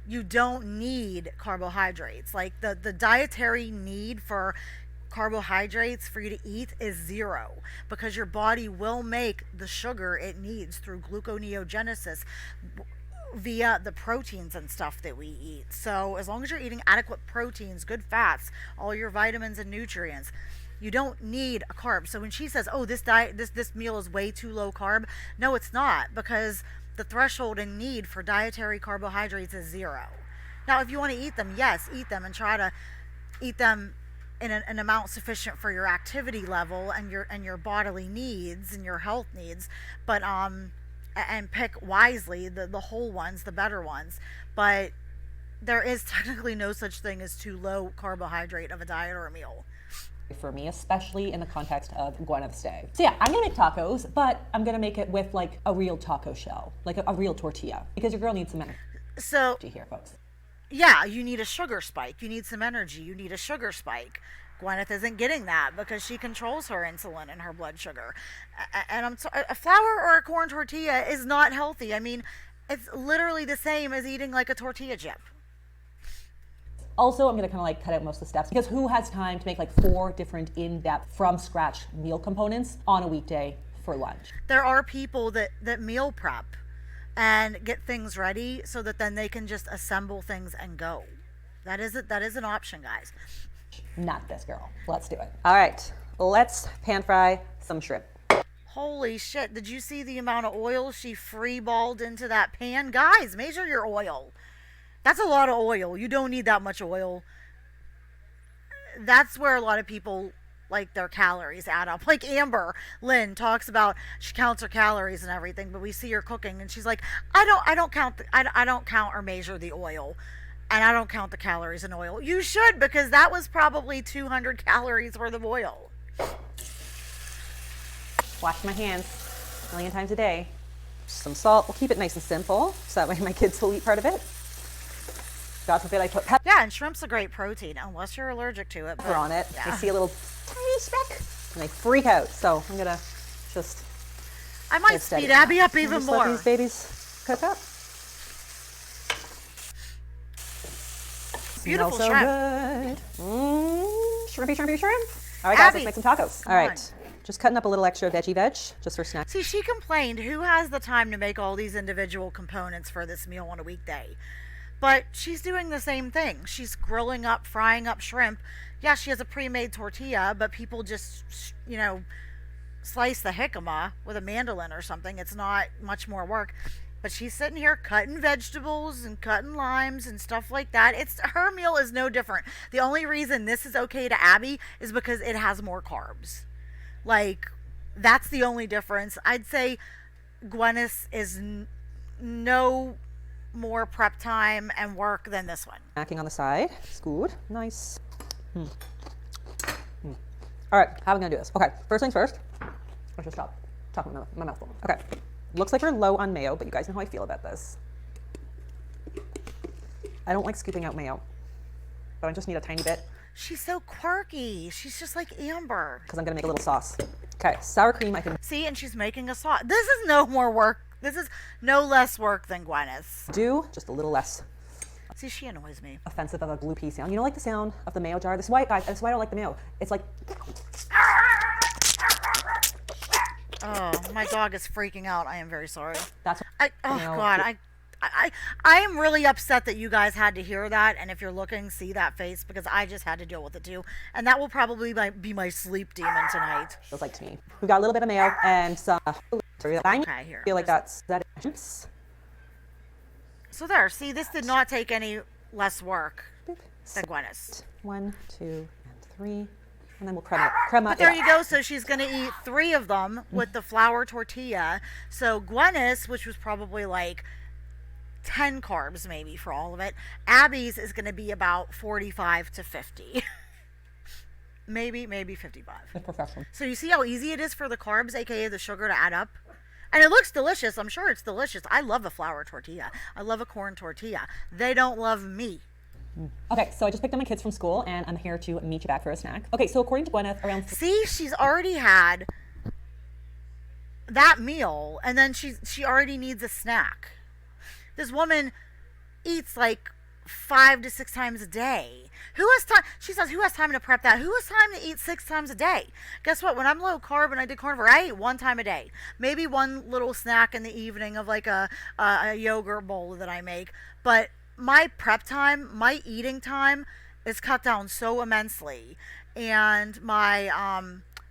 you don't need carbohydrates. Like the dietary need for carbohydrates for you to eat is zero, because your body will make the sugar it needs through gluconeogenesis via the proteins and stuff that we eat. So as long as you're eating adequate proteins, good fats, all your vitamins and nutrients, you don't need a carb. So when she says, "Oh, this meal is way too low carb," no, it's not, because the threshold in need for dietary carbohydrates is zero. Now, if you want to eat them, yes, eat them, and try to eat them in an amount sufficient for your activity level and your bodily needs and your health needs. But and pick wisely the whole ones, the better ones. But there is technically no such thing as too low carbohydrate of a diet or a meal. For me, especially in the context of Gwyneth's day. So yeah, I'm gonna make tacos, but I'm gonna make it with like a real taco shell, like a real tortilla, because your girl needs some energy So here, folks. yeah, you need a sugar spike. You need some energy. You need a sugar spike. Gwyneth isn't getting that because she controls her insulin and her blood sugar. And I'm sorry, a flour or a corn tortilla is not healthy. I mean, it's literally the same as eating like a tortilla chip. Also, I'm gonna kind of like cut out most of the steps because who has time to make like 4 different in-depth from scratch meal components on a weekday for lunch? There are people that meal prep and get things ready so that then they can just assemble things and go. That is an option, guys. Not this girl. Let's do it. All right, let's pan fry some shrimp. Holy shit, did you see the amount of oil she freeballed into that pan? Guys, measure your oil. That's a lot of oil. You don't need that much oil. That's where a lot of people like their calories add up. Like Amber Lynn talks about, she counts her calories and everything, but we see her cooking and she's like, I don't count or measure the oil. And I don't count the calories in oil. You should, because that was probably 200 calories worth of oil. Wash my hands a million times a day. Some salt. We'll keep it nice and simple, so that way my kids will eat part of it. God forbid I put pepper Yeah, and shrimp's a great protein, unless you're allergic to it. But, on it. yeah. I see a little tiny speck, and they freak out. So I'm gonna just. I might speed Abby up even just more. Let these babies cook up. Beautiful Smells so shrimp. good. Shrimpy shrimp. All right, guys, Abby, let's make some tacos. All right, just cutting up a little extra veggie veg, just for snacks. See, she complained, who has the time to make all these individual components for this meal on a weekday? But she's doing the same thing. She's grilling up, frying up shrimp. Yeah, she has a pre-made tortilla, but people just, slice the jicama with a mandolin or something. It's not much more work. But she's sitting here cutting vegetables and cutting limes and stuff like that. Her meal is no different. The only reason this is okay to Abby is because it has more carbs. Like, that's the only difference. I'd say Gweneth is no more prep time and work than this one. Snacking on the side. It's good. Nice. All right, how are we gonna do this? Okay, first things first. Let's just stop talking my mouth full. Okay, looks like we're low on mayo, but you guys know how I feel about this. I don't like scooping out mayo, but I just need a tiny bit. She's so quirky. She's just like Amber. Because I'm gonna make a little sauce. Okay, sour cream I can See, and she's making a sauce. This is no more work. This is no less work than Gweneth's. do, just a little less See, she annoys me. offensive of a glue pea sound. You know, like the sound of the mayo jar? This is why, guys, that's why I don't like the mayo. It's like, Oh, my dog is freaking out. I am very sorry. that's God, I am really upset that you guys had to hear that. And if you're looking, see that face, because I just had to deal with it too. And that will probably be my sleep demon tonight. feels like to me. We've got a little bit of mayo and some, I Okay, here. feel like that. So there. See, this did not take any less work than Gweneth's. 1, 2, and 3, and then we'll crema But there you go. So she's going to eat 3 of them with the flour tortilla. So Gweneth's, which was probably like 10 carbs maybe for all of it, Abby's is going to be about 45 to 50. maybe 55. It's professional. So you see how easy it is for the carbs, aka the sugar, to add up? And it looks delicious. I'm sure it's delicious. I love a flour tortilla. I love a corn tortilla. They don't love me. Okay, so I just picked up my kids from school and I'm here to meet you back for a snack. Okay, so according to Gweneth, around See, she's already had that meal, and then she already needs a snack. This woman eats like 5 to 6 times a day. Who has time? She says, who has time to prep that? Who has time to eat 6 times a day? Guess what? When I'm low carb and I did carnivore, I eat 1 time a day. Maybe one little snack in the evening of like a yogurt bowl that I make. But my prep time, my eating time is cut down so immensely. And my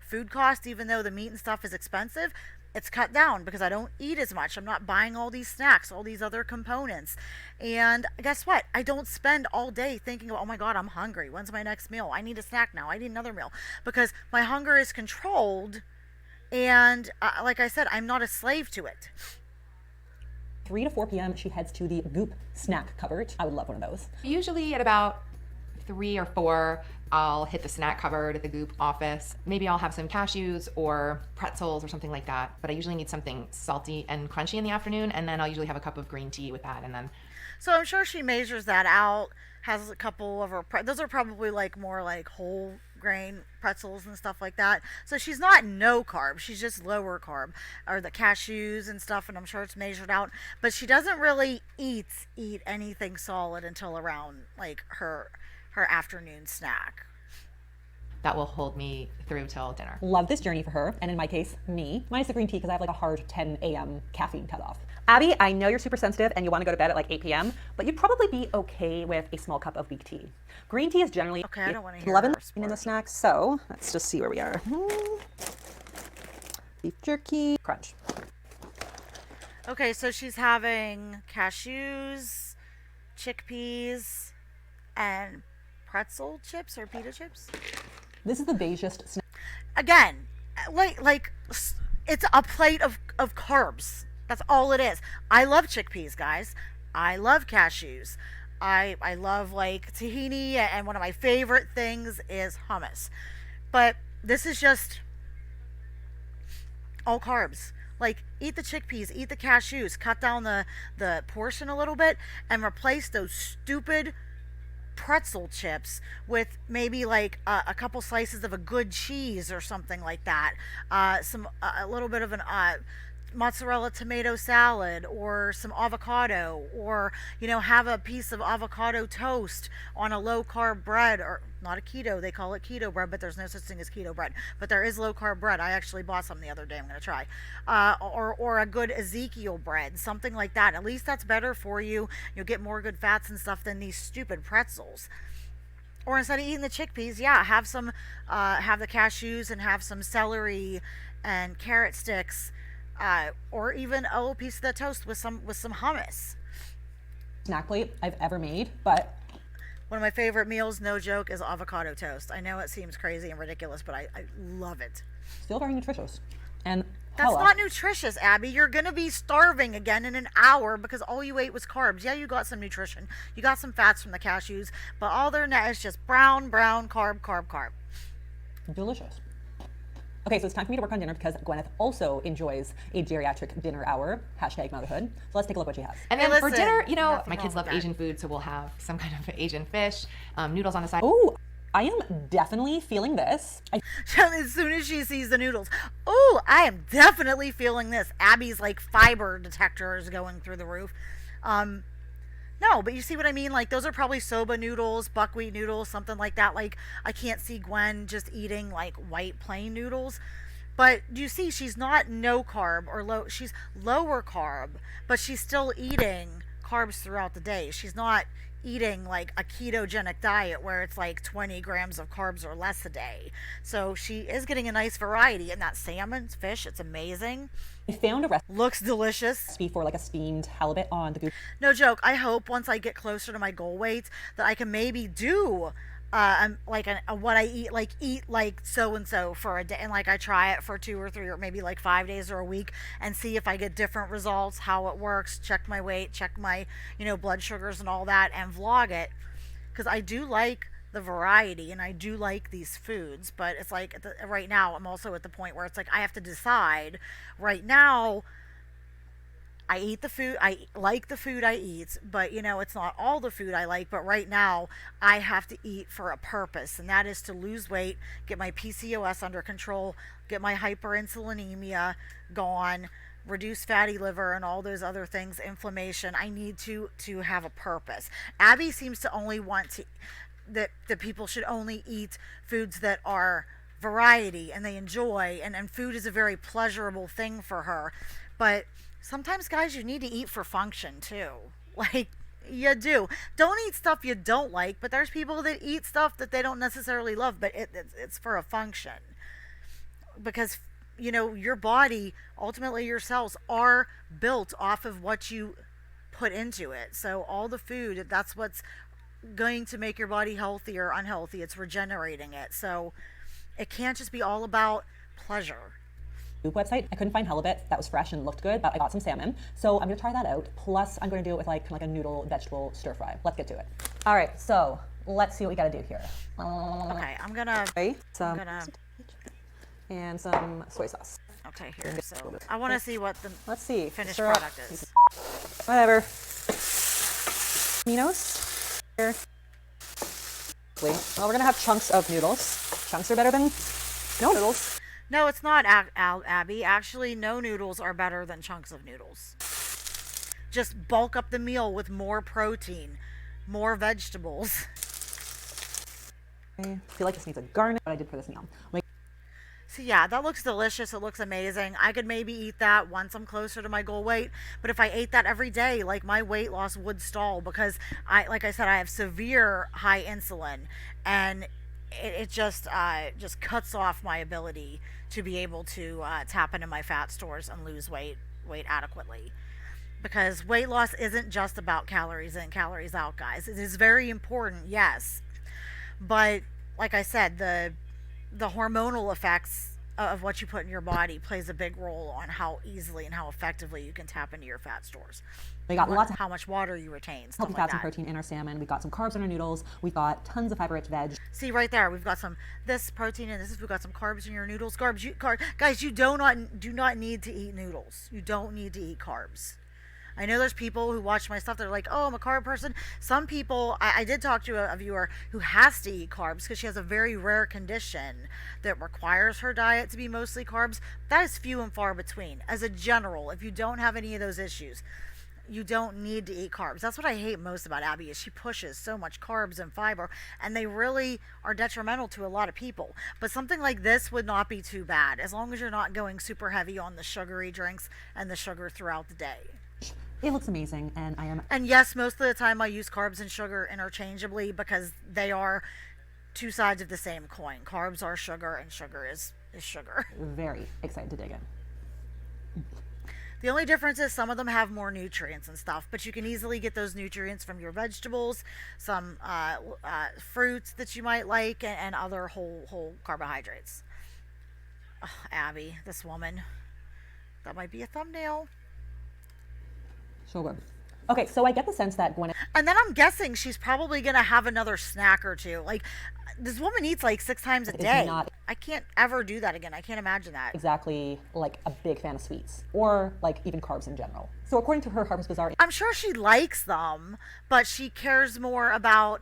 food cost, even though the meat and stuff is expensive, it's cut down because I don't eat as much. I'm not buying all these snacks, all these other components. And guess what? I don't spend all day thinking, oh my God, I'm hungry. When's my next meal? I need a snack now. I need another meal. Because my hunger is controlled. And like I said, I'm not a slave to it. 3 to 4 p.m., she heads to the Goop snack cupboard. I would love one of those. Usually at about 3 or 4, I'll hit the snack cupboard at the Goop office. Maybe I'll have some cashews or pretzels or something like that, but I usually need something salty and crunchy in the afternoon, and then I'll usually have a cup of green tea with that, and then So I'm sure she measures that out, has a couple of her, those are probably like more like whole grain pretzels and stuff like that. So she's not no carb, she's just lower carb, or the cashews and stuff, and I'm sure it's measured out. But she doesn't really eat anything solid until around like her afternoon snack. that will hold me through till dinner. Love this journey for her, and in my case, me, minus the green tea because I have like a hard 10 a.m. caffeine cutoff. Abby, I know you're super sensitive and you want to go to bed at like 8 p.m., but you'd probably be okay with a small cup of weak tea. Green tea is generally Okay, I don't want to hear 11 her in the sport. snacks, so let's just see where we are. Beef jerky, crunch. Okay, so she's having cashews, chickpeas, and pretzel chips or pita chips. This is the beigest snack. Again, it's a plate of carbs. That's all it is. I love chickpeas, guys. I love cashews. I love like tahini, and one of my favorite things is hummus. But this is just all carbs. Like, eat the chickpeas, eat the cashews, cut down the portion a little bit, and replace those stupid pretzel chips with maybe like a couple slices of a good cheese or something like that. A little bit of an mozzarella tomato salad, or some avocado, or have a piece of avocado toast on a low carb bread, or not a keto, they call it keto bread, but there's no such thing as keto bread, but there is low carb bread. I actually bought some the other day, I'm going to try, or a good Ezekiel bread, something like that. At least that's better for you. You'll get more good fats and stuff than these stupid pretzels. Or instead of eating the chickpeas, yeah, have the cashews and have some celery and carrot sticks, or even a little piece of the toast with some hummus. Snack plate I've ever made, but One of my favorite meals, no joke, is avocado toast. I know it seems crazy and ridiculous, but I love it. still very nutritious. And That's hella. not nutritious, Abby. You're going to be starving again in an hour because all you ate was carbs. Yeah, you got some nutrition. You got some fats from the cashews, but all they're net is just brown, carb, carb, carb. Delicious. Okay, so it's time for me to work on dinner because Gweneth also enjoys a geriatric dinner hour, #motherhood. So let's take a look what she has. And Hey, then for listen, dinner, nothing my kids wrong love with that. Asian food, so we'll have some kind of Asian fish, noodles on the side. Oh, I am definitely feeling this. As soon as she sees the noodles, oh, I am definitely feeling this. Abby's like fiber detector is going through the roof. No, but you see what I mean? Like, those are probably soba noodles, buckwheat noodles, something like that. Like, I can't see Gwen just eating like white plain noodles. But do you see, she's not no carb or low, she's lower carb, but she's still eating carbs throughout the day. She's not eating like a ketogenic diet where it's like 20 grams of carbs or less a day. So she is getting a nice variety. And that salmon, fish, it's amazing. I found a Looks delicious. recipe for like a steamed halibut on the Goop. No joke. I hope once I get closer to my goal weight that I can maybe do what I eat like so and so for a day, and like I try it for 2 or 3 or maybe like 5 days or a week and see if I get different results, how it works, check my weight, check my blood sugars and all that, and vlog it, because I do like the variety and I do like these foods. But it's like right now I'm also at the point where it's like I have to decide. Right now I eat the food, I like the food I eat, but it's not all the food I like. But right now I have to eat for a purpose, and that is to lose weight, get my PCOS under control, get my hyperinsulinemia gone, reduce fatty liver and all those other things, inflammation. I need to have a purpose. Abby seems to only want to that people should only eat foods that are variety and they enjoy, and food is a very pleasurable thing for her. But sometimes, guys, you need to eat for function too. Like, you do. Don't eat stuff you don't like, but there's people that eat stuff that they don't necessarily love, but it's for a function. Because, your body, ultimately your cells, are built off of what you put into it. So all the food, that's what's going to make your body healthy or unhealthy. It's regenerating it. So it can't just be all about pleasure. Goop website. I couldn't find halibut that was fresh and looked good, but I got some salmon. So I'm gonna try that out. Plus I'm gonna do it with like, kind of like a noodle vegetable stir fry. Let's get to it. All right, so let's see what we gotta do here. Okay, I'm gonna and some soy sauce. Okay, here. So I want to see what the Let's see. finished Stir up. product is. Whatever. Minos. Here. Well, we're gonna have chunks of noodles. Chunks are better than no noodles. No, it's not, Abby. Actually, no noodles are better than chunks of noodles. Just bulk up the meal with more protein, more vegetables. I feel like this needs a garnish, but I did for this meal. Like, So yeah, that looks delicious. It looks amazing. I could maybe eat that once I'm closer to my goal weight, but if I ate that every day, like my weight loss would stall because like I said, I have severe high insulin, and it just cuts off my ability to be able to tap into my fat stores and lose weight adequately. Because weight loss isn't just about calories in, calories out, guys. It is very important, yes, but like I said, the hormonal effects of what you put in your body plays a big role on how easily and how effectively you can tap into your fat stores. we got lots of How much water you retain, stuff healthy like fats and that. protein in our salmon. We got some carbs in our noodles. We got tons of fiber-rich veg. See right there, we've got some this protein and we've got some carbs in your noodles. Guys, you do not need to eat noodles. You don't need to eat carbs. I know there's people who watch my stuff, they're like, oh, I'm a carb person. Some people, I did talk to a viewer who has to eat carbs because she has a very rare condition that requires her diet to be mostly carbs. That is few and far between. As a general, if you don't have any of those issues, you don't need to eat carbs. That's what I hate most about Abbey, is she pushes so much carbs and fiber, and they really are detrimental to a lot of people. But something like this would not be too bad, as long as you're not going super heavy on the sugary drinks and the sugar throughout the day. It looks amazing, and I am And yes, most of the time I use carbs and sugar interchangeably because they are two sides of the same coin. Carbs are sugar and sugar is sugar. very excited to dig in. The only difference is some of them have more nutrients and stuff, but you can easily get those nutrients from your vegetables, some fruits that you might like, and other whole carbohydrates. Ugh, Abby, this woman. That might be a thumbnail. So good. Okay, so I get the sense that Gweneth And then I'm guessing she's probably going to have another snack or two. Like, this woman eats like 6 times a day. not- I can't ever do that again. I can't imagine that. exactly like a big fan of sweets or like even carbs in general. So according to her Harper's Bazaar, I'm sure she likes them, but she cares more about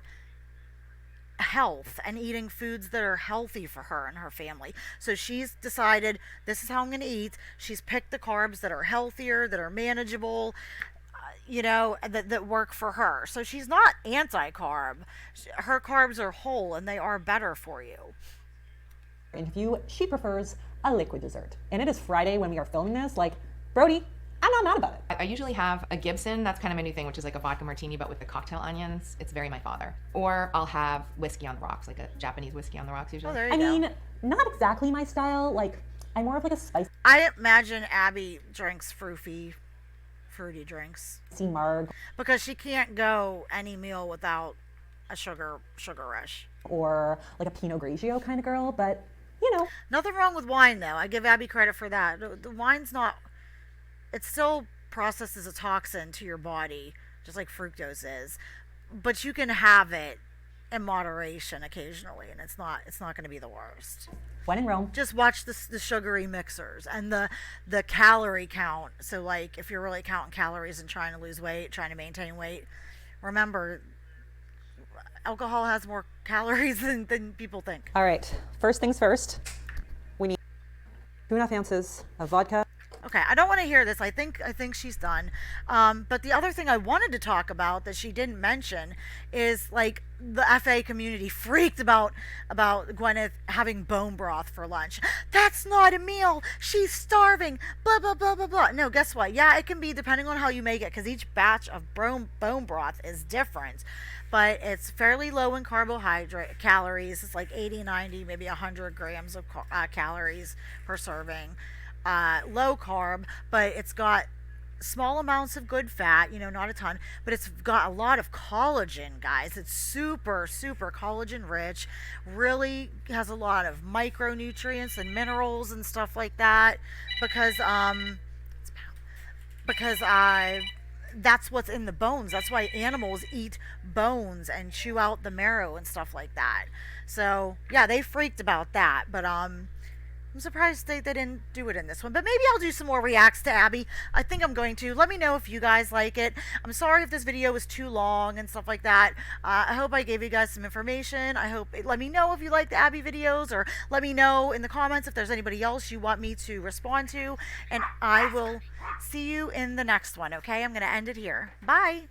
health and eating foods that are healthy for her and her family. So she's decided, this is how I'm going to eat. She's picked the carbs that are healthier, that are manageable, that work for her. So she's not anti-carb. Her carbs are whole and they are better for you. interview, she prefers a liquid dessert. And it is Friday when we are filming this. Like, Brody, I'm not mad about it. I usually have a Gibson. That's kind of my new thing, which is like a vodka martini, but with the cocktail onions. It's very my father. Or I'll have whiskey on the rocks, like a Japanese whiskey on the rocks usually. Oh, there you I go. mean, not exactly my style. Like, I'm more of like a spicy I imagine Abby drinks fruity drinks marg because she can't go any meal without a sugar rush. or like a Pinot Grigio kind of girl, but you know, Nothing wrong with wine though. I give Abby credit for that. The wine's not. It still processes a toxin to your body, just like fructose is, but you can have it in moderation occasionally, and it's not going to be the worst. when in Rome, Just watch the sugary mixers and the calorie count. So like if you're really counting calories and trying to lose weight, trying to maintain weight, remember alcohol has more calories than people think. all right, first things first, we need 2.5 ounces of vodka. Okay, I don't want to hear this. I think she's done. But the other thing I wanted to talk about that she didn't mention is like the FA community freaked about Gweneth having bone broth for lunch. That's not a meal. She's starving. Blah blah blah blah blah. No, guess what? Yeah, it can be depending on how you make it because each batch of bone broth is different. But it's fairly low in carbohydrate calories. It's like 80, 90, maybe 100 grams of calories per serving. Low carb, but it's got small amounts of good fat, not a ton, but it's got a lot of collagen, guys. It's super, super collagen rich. Really has a lot of micronutrients and minerals and stuff like that because that's what's in the bones. That's why animals eat bones and chew out the marrow and stuff like that. So yeah, they freaked about that, but I'm surprised they didn't do it in this one, but maybe I'll do some more reacts to Abbey. I think I'm going to. Let me know if you guys like it. I'm sorry if this video was too long and stuff like that. I hope I gave you guys some information. Let me know if you like the Abbey videos, or let me know in the comments if there's anybody else you want me to respond to, and I will see you in the next one, okay? I'm going to end it here. Bye!